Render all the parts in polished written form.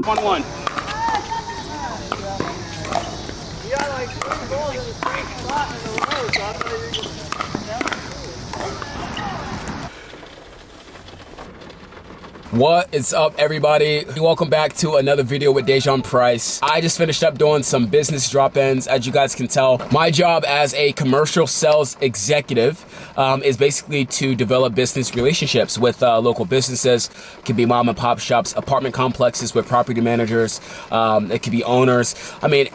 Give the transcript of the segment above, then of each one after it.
1-1. What is up, everybody? Welcome back to another video with Dejon Price. I just finished up doing some business drop-ins. As you guys can tell, my job as a commercial sales executive is basically to develop business relationships with local businesses. It could be mom and pop shops, apartment complexes with property managers. It could be owners. I mean,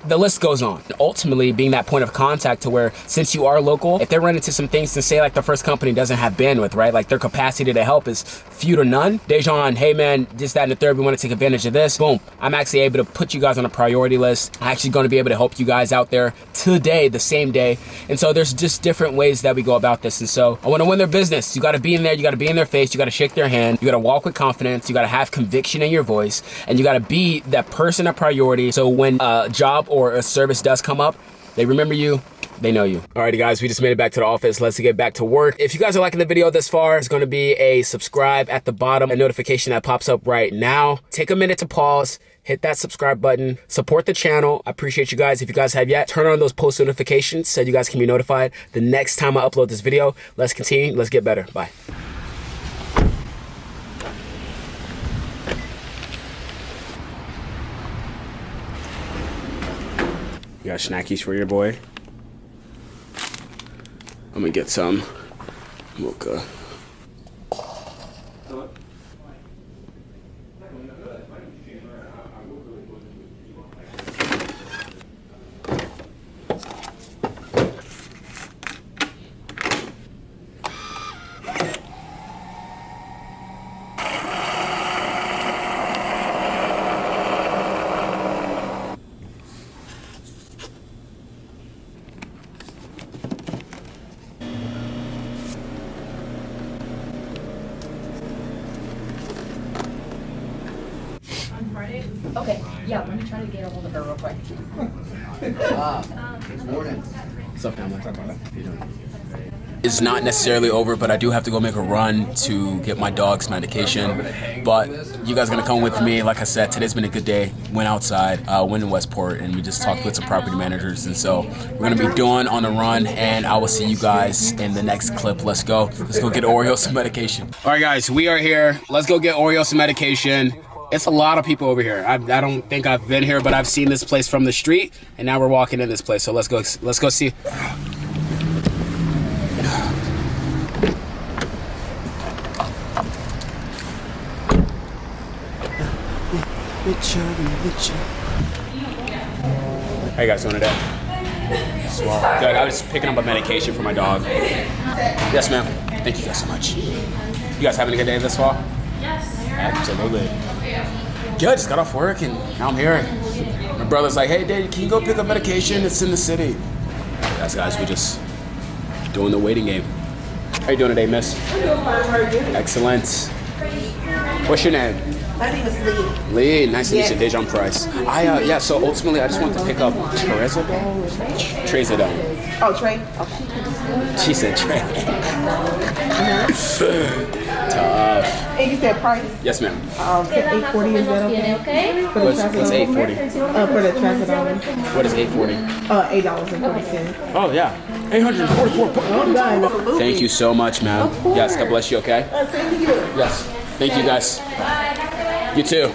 the list goes on. Ultimately, being that point of contact to where, since you are local, if they run into some things, to say like the first company doesn't have bandwidth, right? Like their capacity to help is few to none. Dejon, hey man, this, that, and the third, we want to take advantage of this. Boom, I'm actually able to put you guys on a priority list. I'm actually going to be able to help you guys out there today, the same day. And so there's just different ways that we go about this. And so I want to win their business. You got to be in there. You got to be in their face. You got to shake their hand. You got to walk with confidence. You got to have conviction in your voice. And you got to be that person of priority. So when a job or a service does come up, they remember you, they know you. Alrighty guys, we just made it back to the office. Let's get back to work. If you guys are liking the video this far, there's gonna be a subscribe at the bottom, a notification that pops up right now. Take a minute to pause, hit that subscribe button, support the channel. I appreciate you guys. If you guys have yet, turn on those post notifications so you guys can be notified the next time I upload this video. Let's continue, let's get better, bye. You got snackies for your boy? I'm gonna get some mocha. Okay, yeah, let me try to get a hold of her real quick. Good morning. What's up, family? It's not necessarily over, but I do have to go make a run to get my dog's medication. But you guys are gonna come with me. Like I said, today's been a good day. Went outside, went in Westport, and we just talked with some property managers. And so we're gonna be doing on the run, and I will see you guys in the next clip. Let's go. Let's go get Oreo some medication. All right, guys, we are here. Let's go get Oreo some medication. It's a lot of people over here. I don't think I've been here, but I've seen this place from the street, and now we're walking in this place. So let's go see. How you guys doing today? Swell. Good. I was picking up a medication for my dog. Yes, ma'am. Thank you guys so much. You guys having a good day thus far? Yes. Absolutely. Yeah, I just got off work and now I'm here. My brother's like, hey, Dad, can you go pick up medication? It's in the city. That's guys, we just doing the waiting game. How you doing today, miss? I'm doing fine, how are you? Excellent. What's your name? My name is Lee. Lee, nice to meet you, Dejon Price. Yeah, so ultimately I just want to pick up Trazodone. Oh, Trey? She said Trey. Tough. And you said price? Yes, ma'am. $8.40, is that okay? For the What's Trazodone? $8.40? For the Trazodone. What is $8.40? $8.40. Oh, yeah. 844. Oh, God. Thank you so much, ma'am. Yes, God bless you, okay? Same to you. Yes. Thank you, guys. You too.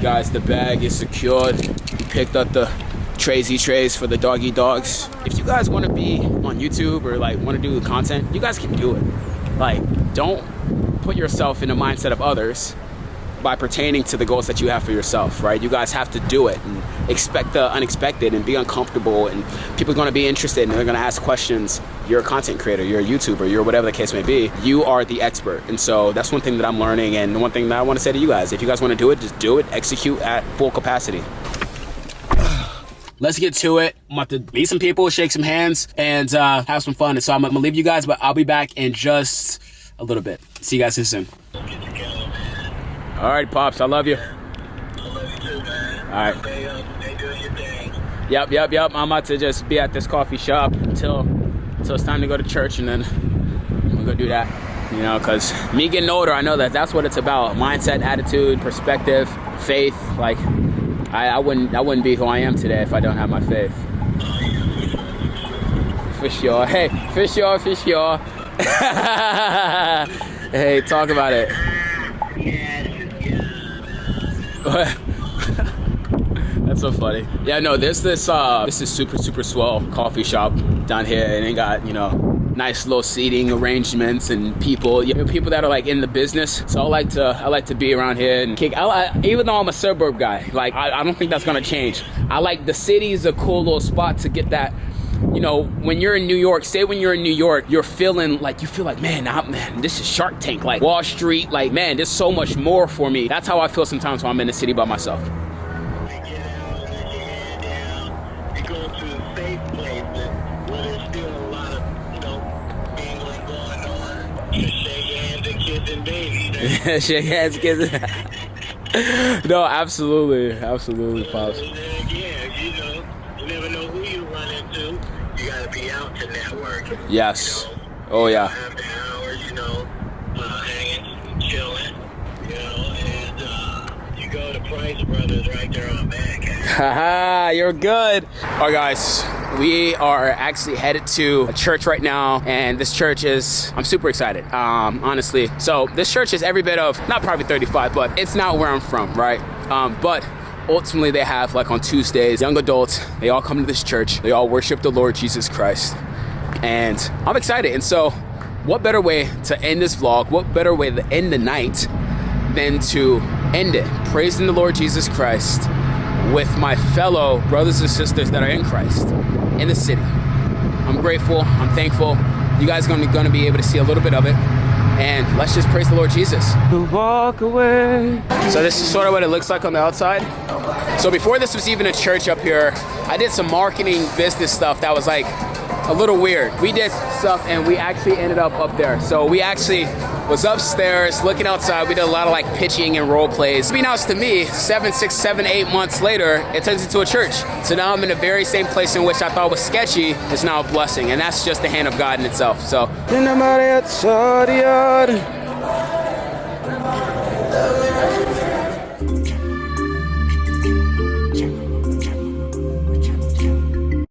Guys, the bag is secured. We picked up the Trazy trays for the doggy dogs. If you guys want to be on YouTube or like want to do the content, you guys can do it. Like, don't put yourself in the mindset of others by pertaining to the goals that you have for yourself, right? You guys have to do it and expect the unexpected and be uncomfortable, and people are going to be interested and they're going to ask questions. You're a content creator, you're a YouTuber, you're whatever the case may be. You are the expert. And so that's one thing that I'm learning, and one thing that I want to say to you guys, if you guys want to do it, just do it, execute at full capacity. Let's get to it. I'm about to meet some people, shake some hands, and have some fun. And so I'm gonna leave you guys, but I'll be back in just a little bit. See you guys soon. All right, Pops, I love you. I love you too, man. All right. Stay doing your thing. Yep. I'm about to just be at this coffee shop until it's time to go to church, and then we'll go do that. You know, because me getting older, I know that that's what it's about. Mindset, attitude, perspective, faith. Like, I wouldn't be who I am today if I don't have my faith. For sure. Hey, for sure. Hey, talk about it. That's so funny. Yeah, no, there's this is super swell coffee shop down here, and it got, you know, nice little seating arrangements and people, you know, people that are like in the business. So I like to be around here and kick. Even though I'm a suburb guy, like I don't think that's gonna change. I like the city's a cool little spot to get that. You know, when you're in New York, when you're in New York, you feel like, man, this is Shark Tank, like Wall Street, like, man, there's so much more for me. That's how I feel sometimes when I'm in the city by myself. Shake hands, kids. No, absolutely, Pops. Yeah, you know, you never know who you run into. You gotta be out to network. Yes. You know? Oh yeah. After hours, you know, hanging, chilling, you know, and you go to Price Brothers right there on Manhattan. Haha, you're good. All right, guys. We are actually headed to a church right now, and this church I'm super excited, honestly. So this church is every bit of, not probably 35, but it's not where I'm from, right? But ultimately they have, like on Tuesdays, young adults, they all come to this church, they all worship the Lord Jesus Christ. And I'm excited. And so what better way to end this vlog, what better way to end the night than to end it praising the Lord Jesus Christ with my fellow brothers and sisters that are in Christ in the city. I'm grateful, I'm thankful. You guys are gonna be able to see a little bit of it. And let's just praise the Lord Jesus. Walk away. So this is sort of what it looks like on the outside. So before this was even a church up here, I did some marketing business stuff that was like a little weird. We did stuff and we actually ended up there. So we actually was upstairs looking outside. We did a lot of like pitching and role plays. Unbeknownst to me, 6, 7, 8 months later, it turns into a church. So now I'm in the very same place in which I thought was sketchy. It's now a blessing, and that's just the hand of God in itself. So.